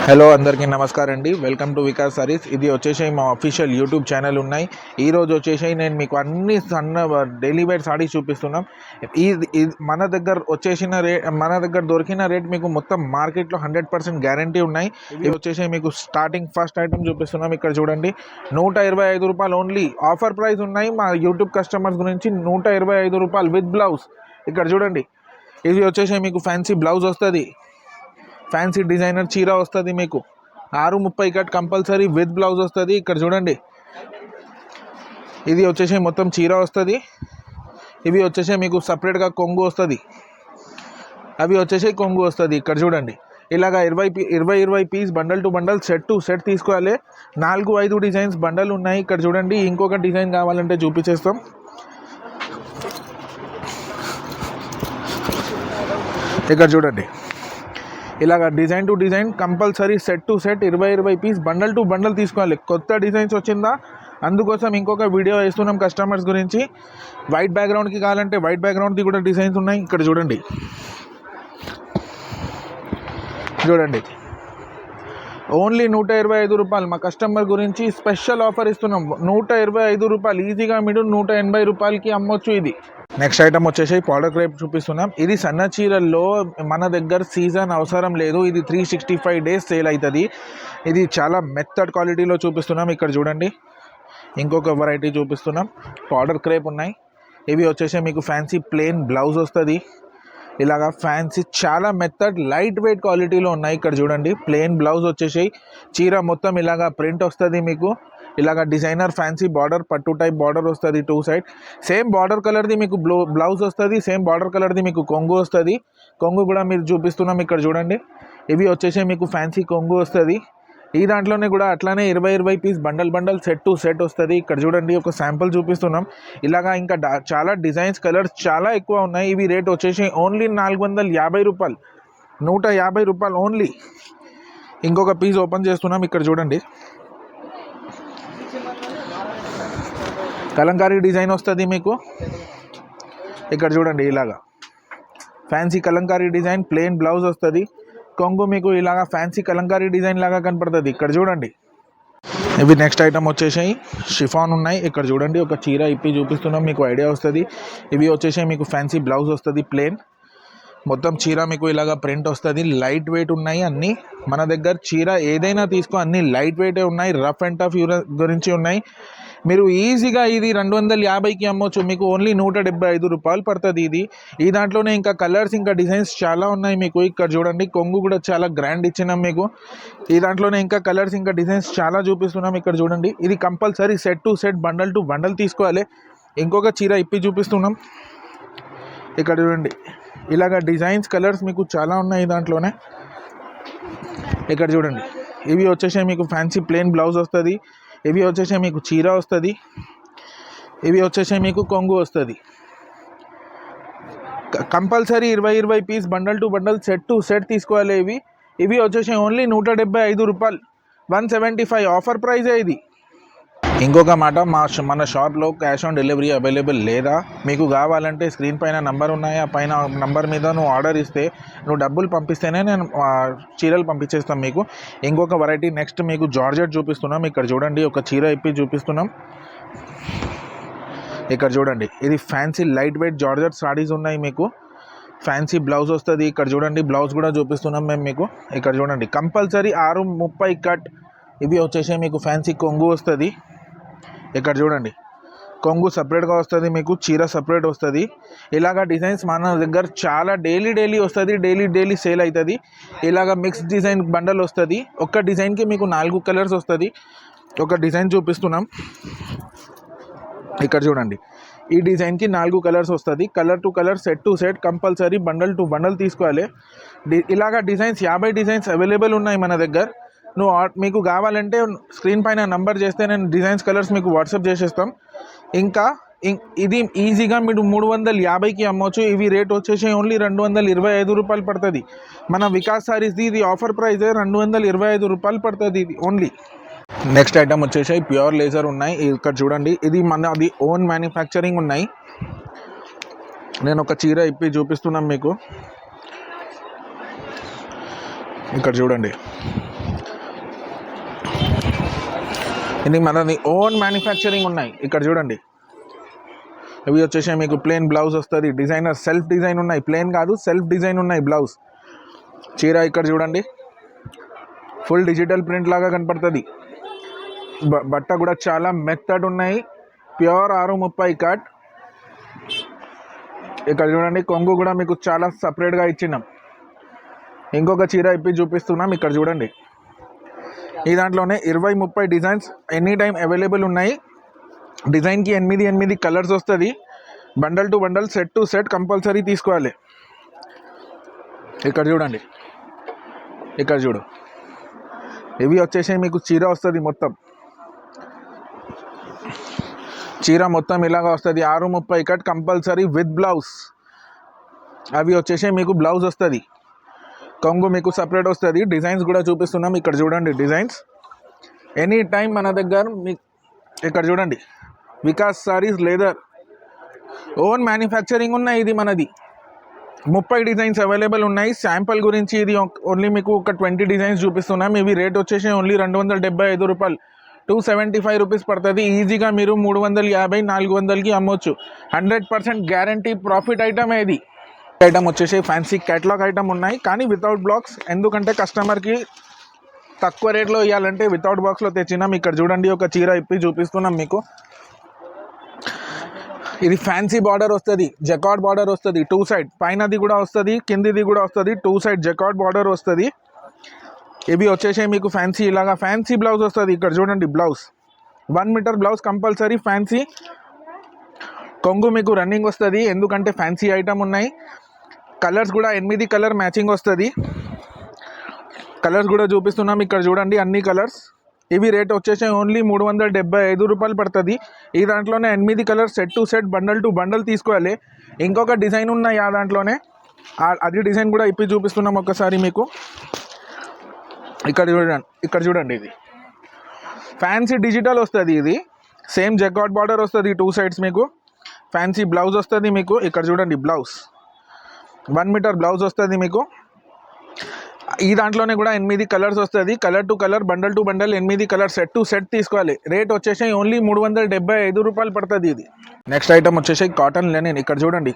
Hello అందరికీ నమస్కారం అండి. Welcome to Vikas saris. ఇది వచ్చేసి మా అఫీషియల్ యూట్యూబ్ ఛానల్ ఉన్నాయి. ఈరోజు వచ్చేసి నేను మీకు అన్ని సన్న డైలీ వేర్ సారీస్ చూపిస్తున్నాం. మన దగ్గర మన దగ్గర దొరికిన రేట్ మీకు మొత్తం మార్కెట్లో 100% గ్యారంటీ ఉన్నాయి. ఇవి వచ్చేసి మీకు స్టార్టింగ్ ఫస్ట్ ఐటమ్ చూపిస్తున్నాం. ఇక్కడ చూడండి, 125 రూపాయలు ఓన్లీ ఆఫర్ ప్రైస్ ఉన్నాయి మా యూట్యూబ్ కస్టమర్స్ గురించి. 125 రూపాయలు విత్ బ్లౌజ్. ఇక్కడ చూడండి, ఇది వచ్చేసి మీకు ఫ్యాన్సీ బ్లౌజ్ వస్తుంది, ఫ్యాన్సీ డిజైనర్ చీర వస్తుంది. మీకు 630 కట్ కంపల్సరీ విత్ బ్లౌజ్ వస్తుంది. ఇక్కడ చూడండి, ఇది వచ్చేసి మొత్తం చీర వస్తుంది. ఇవి వచ్చేసి మీకు సపరేట్గా కొంగు వస్తుంది, అవి వచ్చేసి కొంగు వస్తుంది. ఇక్కడ చూడండి, ఇలాగా 20 piece bundle to bundle set to set తీసుకోవాలి. 4-5 డిజైన్స్ బండల్ ఉన్నాయి. ఇక్కడ చూడండి, ఇంకొక డిజైన్ కావాలంటే చూపించేస్తాం. ఇక్కడ చూడండి, ఇలాగ design to design compulsory set to set 20 piece bundle to bundle తీసుకోవాలి. కొత్త డిజైన్స్ వచ్చిందా, అందుకోసం ఇంకొక వీడియో వేస్తున్నాం కస్టమర్స్ గురించి. వైట్ బ్యాక్గ్రౌండ్కి కావాలంటే వైట్ బ్యాక్గ్రౌండ్కి కూడా డిజైన్స్ ఉన్నాయి. ఇక్కడ చూడండి, ఓన్లీ 125 రూపాయలు. మా కస్టమర్ గురించి స్పెషల్ ఆఫర్ ఇస్తున్నాం. 125 రూపాయలు ఈజీగా మీరు 180 రూపాయలకి అమ్మొచ్చు. ఇది నెక్స్ట్ ఐటమ్ వచ్చేసి పౌడర్ క్రేప్ చూపిస్తున్నాం. ఇది సన్న చీరల్లో మన దగ్గర సీజన్ అవసరం లేదు. ఇది 365 డేస్ సేల్ అవుతుంది. ఇది చాలా మెత్తడ్ క్వాలిటీలో చూపిస్తున్నాం. ఇక్కడ చూడండి, ఇంకొక వెరైటీ చూపిస్తున్నాం. పౌడర్ క్రేప్ ఉన్నాయి. ఇవి వచ్చేసి మీకు ఫ్యాన్సీ ప్లెయిన్ బ్లౌజ్ వస్తుంది. ఇలాగా ఫ్యాన్సీ చాలా మెత్తడ్ లైట్ వెయిట్ క్వాలిటీలో ఉన్నాయి. ఇక్కడ చూడండి, ప్లెయిన్ బ్లౌజ్ వచ్చేసి చీర మొత్తం ఇలాగా ప్రింట్ వస్తుంది. మీకు ఇలాగ డిజైనర్ ఫ్యాన్సీ బార్డర్, పట్టు టైప్ బార్డర్ వస్తుంది. 2 సైడ్ సేమ్ బార్డర్ కలర్ది మీకు బ్లౌజ్ వస్తుంది. సేమ్ బార్డర్ కలర్ది మీకు కొంగు వస్తుంది. కొంగు కూడా మీరు చూపిస్తున్నాం. ఇక్కడ చూడండి, ఇవి వచ్చేసి మీకు ఫ్యాన్సీ కొంగు వస్తుంది. ఈ దాంట్లోనే కూడా అట్లానే 20 piece bundle set to set వస్తుంది. ఇక్కడ చూడండి, ఒక శాంపుల్ చూపిస్తున్నాం. ఇలాగా ఇంకా చాలా డిజైన్స్, కలర్స్ చాలా ఎక్కువ ఉన్నాయి. ఇవి రేట్ వచ్చేసి ఓన్లీ 450 రూపాయలు, 150 రూపాయలు ఓన్లీ. ఇంకొక పీస్ ఓపెన్ చేస్తున్నాం. ఇక్కడ చూడండి, కలంకారీ డిజైన్ వస్తుంది మీకు. ఇక్కడ చూడండి, ఇలాగా fancy Kalamkari design, plain blouse వస్తుంది. కొంగు మీకు ఇలాగా ఫ్యాన్సీ కలంకారీ డిజైన్ లాగా కనపడుతుంది. ఇక్కడ చూడండి, ఇవి నెక్స్ట్ ఐటమ్ వచ్చేసి షిఫాన్ ఉన్నాయి. ఇక్కడ చూడండి, ఒక చీర ఇప్పి చూపిస్తున్నాం, మీకు ఐడియా వస్తుంది. ఇవి వచ్చేసి మీకు ఫ్యాన్సీ బ్లౌజ్ వస్తుంది, ప్లెయిన్ మొత్తం చీర మీకు ఇలాగా ప్రింట్ వస్తుంది. లైట్ వెయిట్ ఉన్నాయి అన్నీ. మన దగ్గర చీర ఏదైనా తీసుకో, అన్నీ లైట్ వెయిటే ఉన్నాయి. రఫ్ అండ్ టఫ్ గురించి ఉన్నాయి. మీరు ఈజీగా ఇది 250కి అమ్మొచ్చు. మీకు ఓన్లీ 175 రూపాయలు పడుతుంది. ఈ దాంట్లోనే ఇంకా కలర్స్, ఇంకా డిజైన్స్ చాలా ఉన్నాయి మీకు. ఇక్కడ చూడండి, కొంగు కూడా చాలా గ్రాండ్ ఇచ్చినాం మీకు. ఈ దాంట్లోనే ఇంకా కలర్స్, ఇంకా డిజైన్స్ చాలా చూపిస్తున్నాం. ఇక్కడ చూడండి, ఇది compulsory set to set bundle to bundle తీసుకోవాలి. ఇంకొక చీర ఇప్పి చూపిస్తున్నాం. ఇక్కడ చూడండి, ఇలాగ డిజైన్స్, కలర్స్ మీకు చాలా ఉన్నాయి దాంట్లోనే. ఇక్కడ చూడండి, ఇవి వచ్చేసి మీకు ఫ్యాన్సీ ప్లెయిన్ బ్లౌజ్ వస్తుంది. ఇవి వచ్చేసి మీకు చీర వస్తుంది. ఇవి వచ్చేసి మీకు కొంగు వస్తుంది. Compulsory 20 piece bundle to bundle set to set తీసుకోవాలి. ఇవి వచ్చేసి ఓన్లీ 175 రూపాయలు, 175 ఆఫర్ ప్రైజే ఇది. ఇంకొక మాట, మన షాప్లో క్యాష్ ఆన్ డెలివరీ అవైలబుల్ లేదా. మీకు కావాలంటే స్క్రీన్ పైన నంబర్ ఉన్నాయి. ఆ పైన నంబర్ మీద నువ్వు ఆర్డర్ ఇస్తే, నువ్వు డబ్బులు పంపిస్తేనే నేను చీరలు పంపించేస్తాం మీకు. ఇంకొక వెరైటీ నెక్స్ట్ మీకు జార్జెట్ చూపిస్తున్నాం. ఇక్కడ చూడండి, ఒక చీర ఇప్పి చూపిస్తున్నాం. ఇక్కడ చూడండి, ఇది fancy light weight georgette saris ఉన్నాయి మీకు. ఫ్యాన్సీ బ్లౌజ్ వస్తుంది. ఇక్కడ చూడండి, బ్లౌజ్ కూడా చూపిస్తున్నాం మేము మీకు. ఇక్కడ చూడండి, కంపల్సరీ 630 కట్. ఇవి వచ్చేసి మీకు ఫ్యాన్సీ కొంగు వస్తుంది. ఇక్కడ చూడండి, కొంగు సపరేట్గా వస్తుంది మీకు, చీర సపరేట్ వస్తుంది. ఇలాగ డిజైన్స్ మన దగ్గర చాలా డైలీ వస్తుంది, డైలీ సేల్ అవుతుంది. ఇలాగ మిక్స్ డిజైన్ బండల్ వస్తుంది. ఒక్క డిజైన్కి మీకు 4 కలర్స్ వస్తుంది. ఒక డిజైన్ చూపిస్తున్నాం. ఇక్కడ చూడండి, ఈ డిజైన్కి 4 కలర్స్ వస్తుంది. Colour to colour, set to set compulsory bundle to bundle తీసుకోవాలి. ఇలాగ డిజైన్స్ 50 డిజైన్స్ అవైలబుల్ ఉన్నాయి మన దగ్గర. మీకు కావాలంటే స్క్రీన్ పైన నంబర్ చేస్తే నేను డిజైన్స్, కలర్స్ మీకు వాట్సాప్ చేసేస్తాం. ఇంకా ఇది ఈజీగా మీరు 350కి అమ్మవచ్చు. ఇవి రేట్ వచ్చేసి ఓన్లీ 225 రూపాయలు పడుతుంది. మన వికాస్ సారీస్ది ఇది ఆఫర్ ప్రైస్ 225 రూపాయలు పడుతుంది ఇది ఓన్లీ. నెక్స్ట్ ఐటమ్ వచ్చేసి ప్యూర్ లేజర్ ఉన్నాయి. ఇక్కడ చూడండి, ఇది అది ఓన్ మ్యానుఫ్యాక్చరింగ్ ఉన్నాయి. నేను ఒక చీర ఇప్పి చూపిస్తున్నాం మీకు. ఇక్కడ చూడండి, ఇది మనది ఓన్ మ్యానుఫ్యాక్చరింగ్ ఉన్నాయి. ఇక్కడ చూడండి, ఇవి వచ్చేసి మీకు ప్లెయిన్ బ్లౌజ్ వస్తుంది. డిజైనర్ సెల్ఫ్ డిజైన్ ఉన్నాయి, ప్లెయిన్ కాదు సెల్ఫ్ డిజైన్ ఉన్నాయి బ్లౌజ్. చీర ఇక్కడ చూడండి, ఫుల్ డిజిటల్ ప్రింట్ లాగా కనపడుతుంది. బట్ట కూడా చాలా మెత్తడ్ ఉన్నాయి, ప్యూర్ 630 కట్. ఇక్కడ చూడండి, కొంగు కూడా మీకు చాలా సపరేట్గా ఇచ్చినాం. ఇంకొక చీర ఇప్పి చూపిస్తున్నాం. ఇక్కడ చూడండి, ఈ దాంట్లోనే 20-30 డిజైన్స్ ఎనీ టైం అవైలబుల్ ఉన్నాయి. డిజైన్కి 8 కలర్స్ వస్తుంది. Bundle to bundle, set to set compulsory తీసుకోవాలి. ఇక్కడ చూడండి, ఇక్కడ చూడు, ఇవి వచ్చేసి మీకు చీర వస్తుంది మొత్తం. చీర మొత్తం ఇలాగా వస్తుంది, 630 కట్ కంపల్సరీ విత్ బ్లౌజ్. అవి వచ్చేసి మీకు బ్లౌజ్ వస్తుంది, కొంగు మీకు సపరేట్ వస్తుంది. డిజైన్స్ కూడా చూపిస్తున్నాం. ఇక్కడ చూడండి డిజైన్స్ ఎనీ టైం మన దగ్గర. ఇక్కడ చూడండి, Vikas saris leather own manufacturing ఉన్నాయి. ఇది మనది 30 డిజైన్స్ అవైలబుల్ ఉన్నాయి. శాంపుల్ గురించి ఇది ఓన్లీ మీకు ఒక 20 డిజైన్స్ చూపిస్తున్నాం. ఇవి రేట్ వచ్చేసి ఓన్లీ 275 రూపాయలు, 275 రూపీస్ పడుతుంది. ఈజీగా మీరు 350-400కి అమ్మొచ్చు. 100% గ్యారంటీ ప్రాఫిట్ ఐటమ్. ఇది ఐటమ్ వచ్చేసి ఫ్యాన్సీ క్యాటలాగ్ ఐటమ్ ఉన్నాయి, కానీ వితౌట్ బ్లాక్స్. ఎందుకంటే కస్టమర్కి తక్కువ రేట్లో ఇవ్వాలంటే వితౌట్ బాక్స్లో తెచ్చినాం. ఇక్కడ చూడండి, ఒక చీర ఇప్పి చూపిస్తున్నాం మీకు. ఇది ఫ్యాన్సీ బార్డర్ వస్తుంది, జకార్డ్ బార్డర్ వస్తుంది 2 సైడ్. పైనది కూడా వస్తుంది, కిందిది కూడా వస్తుంది. 2 సైడ్ జకార్డ్ బార్డర్ వస్తుంది. ఇవి వచ్చేసి మీకు ఫ్యాన్సీ ఇలాగా ఫ్యాన్సీ బ్లౌజ్ వస్తుంది. ఇక్కడ చూడండి, blouse 1 metre blouse compulsory fancy. కొంగు మీకు రన్నింగ్ వస్తుంది, ఎందుకంటే ఫ్యాన్సీ ఐటమ్ ఉన్నాయి. కలర్స్ కూడా 8 కలర్ మ్యాచింగ్ వస్తుంది. కలర్స్ కూడా చూపిస్తున్నాం. ఇక్కడ చూడండి, అన్ని కలర్స్. ఇవి రేట్ వచ్చేసి ఓన్లీ 375 రూపాయలు పడుతుంది. ఈ దాంట్లోనే 8 colours, set to set, bundle to bundle తీసుకోవాలి. ఇంకొక డిజైన్ ఉన్నాయి ఆ దాంట్లోనే, అది డిజైన్ కూడా ఇప్పి చూపిస్తున్నాం ఒకసారి మీకు. ఇక్కడ చూడండి, ఇది ఫ్యాన్సీ డిజిటల్ వస్తుంది. ఇది సేమ్ జకార్డ్ బార్డర్ వస్తుంది 2 సైడ్స్. మీకు ఫ్యాన్సీ బ్లౌజ్ వస్తుంది మీకు. ఇక్కడ చూడండి, బ్లౌజ్ 1 మీటర్ బ్లౌజ్ వస్తుంది మీకు. ఈ దాంట్లోనే కూడా 8 కలర్స్ వస్తుంది. Colour to colour, bundle to bundle, 8 colour, set to set తీసుకోవాలి. రేట్ వచ్చేసి ఓన్లీ 375 రూపాయలు పడుతుంది ఇది. నెక్స్ట్ ఐటమ్ వచ్చేసి కాటన్ లెనిన్. ఇక్కడ చూడండి,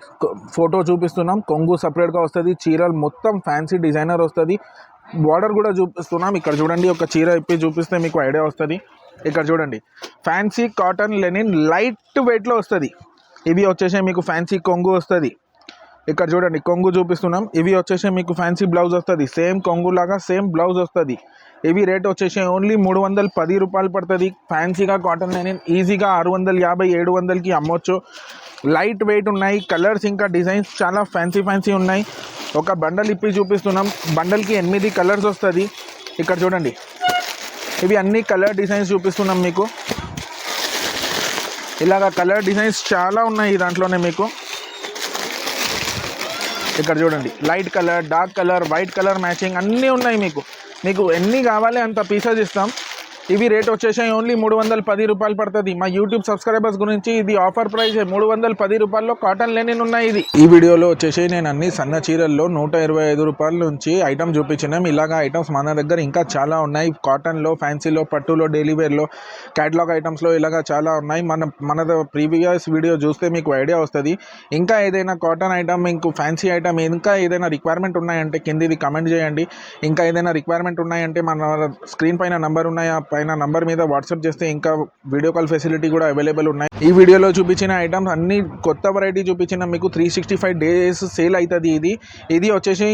ఫోటో చూపిస్తున్నాం. కొంగు సపరేట్గా వస్తుంది. చీరలు మొత్తం ఫ్యాన్సీ డిజైనర్ వస్తుంది. బార్డర్ కూడా చూపిస్తున్నాం. ఇక్కడ చూడండి, ఒక చీర ఇప్పి చూపిస్తే మీకు ఐడియా వస్తుంది. ఇక్కడ చూడండి, ఫ్యాన్సీ కాటన్ లెనిన్ లైట్ వెయిట్లో వస్తుంది. ఇవి వచ్చేసి మీకు ఫ్యాన్సీ కొంగు వస్తుంది. ఇక్కడ చూడండి, కొంగు చూపిస్తున్నాం. ఇవి వచ్చేసి మీకు ఫ్యాన్సీ బ్లౌజ్ వస్తుంది. సేమ్ కొంగు లాగా సేమ్ బ్లౌజ్ వస్తుంది. ఇవి రేట్ వచ్చేసి ఓన్లీ 310 రూపాయలు పడుతుంది. ఫ్యాన్సీగా కాటన్ లెనిన్ ఈజీగా 650-700కి అమ్మొచ్చు. లైట్ వెయిట్ ఉన్నాయి. కలర్స్ ఇంకా డిజైన్స్ చాలా ఫ్యాన్సీ ఉన్నాయి. ఒక బండల్ ఇప్పి చూపిస్తున్నాం. బండల్కి 8 కలర్స్ వస్తుంది. ఇక్కడ చూడండి, ఇవి అన్ని కలర్ డిజైన్స్ చూపిస్తున్నాం మీకు. ఇలాగ కలర్ డిజైన్స్ చాలా ఉన్నాయి ఈ దాంట్లోనే మీకు. ఇక్కడ చూడండి, light colour, dark colour, white colour matching అన్నీ ఉన్నాయి మీకు ఎన్ని కావాలి అంత పీసెస్ ఇస్తాం. ఇవి రేట్ వచ్చేసి ఓన్లీ 310 రూపాయలు పడుతుంది. మా యూట్యూబ్ సబ్స్క్రైబర్స్ గురించి ఇది ఆఫర్ ప్రైస్ 310 రూపాయల్లో కాటన్ లెనిన్ ఉన్నాయి. ఇది ఈ వీడియోలో వచ్చేసి నేను అన్ని సన్న చీరల్లో 125 రూపాయల నుంచి ఐటమ్ చూపించినాం. ఇలాగా ఐటమ్స్ మన దగ్గర ఇంకా చాలా ఉన్నాయి. కాటన్లో, ఫ్యాన్సీలో, పట్టులో, డైలీ వేర్లో, క్యాటలాగ్ ఐటమ్స్లో ఇలాగా చాలా ఉన్నాయి. మన ప్రీవియస్ వీడియో చూస్తే మీకు ఐడియా వస్తుంది. ఇంకా ఏదైనా కాటన్ ఐటమ్, ఇంకో ఫ్యాన్సీ ఐటమ్, ఇంకా ఏదైనా రిక్వైర్మెంట్ ఉన్నాయంటే కిందిది కమెంట్ చేయండి. ఇంకా ఏదైనా రిక్వైర్మెంట్ ఉన్నాయంటే మన స్క్రీన్ పైన నంబర్ ఉన్నాయా, పైన నంబర్ మీద వాట్సాప్ చేస్తే ఇంకా వీడియో కాల్ ఫెసిలిటీ కూడా అవైలబుల్ ఉన్నాయి. ఈ వీడియోలో చూపించిన ఐటమ్స్ అన్ని కొత్త వెరైటీ చూపించిన మీకు 365 డేస్ సేల్ అవుతుంది. ఇది వచ్చేసి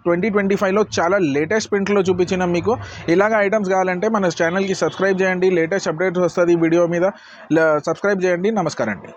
2025లో చాలా లేటెస్ట్ ప్రింట్లో చూపించిన మీకు. ఇలాగ ఐటమ్స్ కావాలంటే మన ఛానల్కి సబ్స్క్రైబ్ చేయండి. లేటెస్ట్ అప్డేట్స్ వస్తుంది వీడియో మీద. సబ్స్క్రైబ్ చేయండి. నమస్కారం అండి.